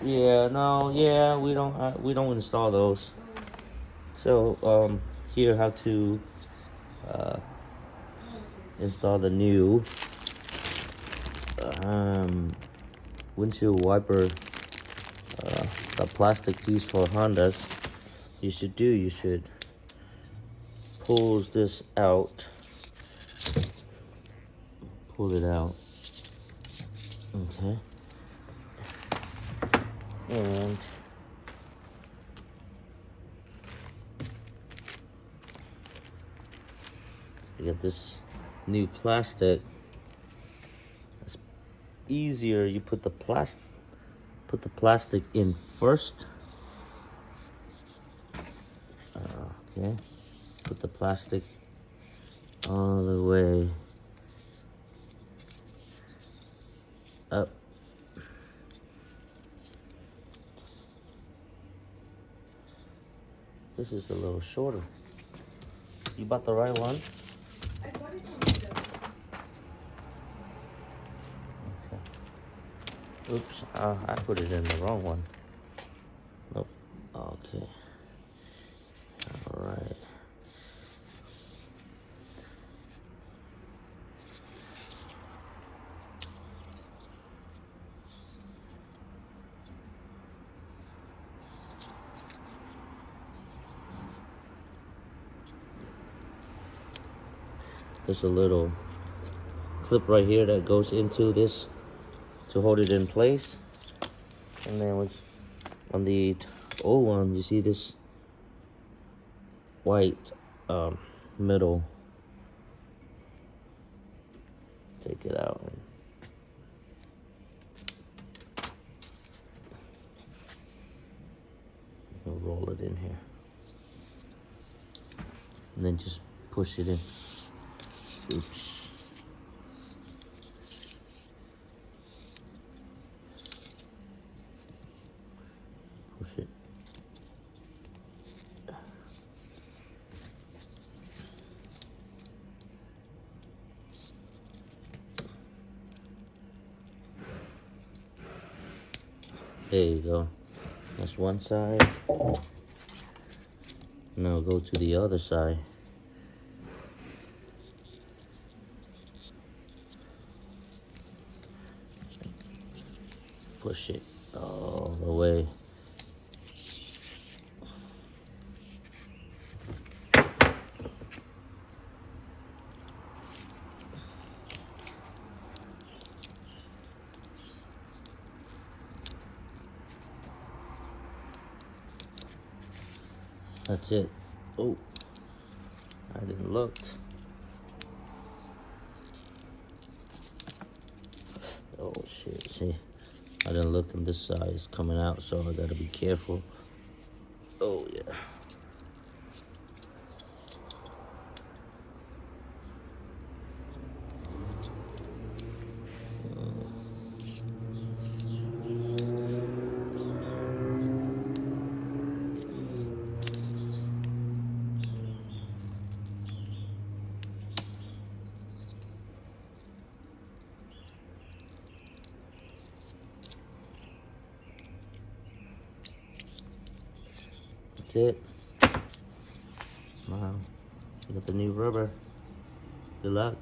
Yeah, no, yeah, we don't install those. So here how to uh, install the new um, windshield wiper, the plastic piece for Hondas. You should pull this out, pull it out, okay, and you get this new plastic. It's easier. You put the plastic in first. Okay, put the plastic all the way up. This is a little shorter. You bought the right one? Okay. Oops, I put it in the wrong one. Nope. Okay. All right. There's a little clip right here that goes into this to hold it in place. And then on the old one, you see this white metal. Take it out. And roll it in here. And then just push it in. Oops. Push it. There you go. That's one side. Now go to the other side. Push it all the way. That's it. Oh, I didn't look. Oh shit, see, I didn't look on this side. It's coming out, so I gotta be careful. Oh yeah. That's it. Wow, you got the new rubber. Good luck.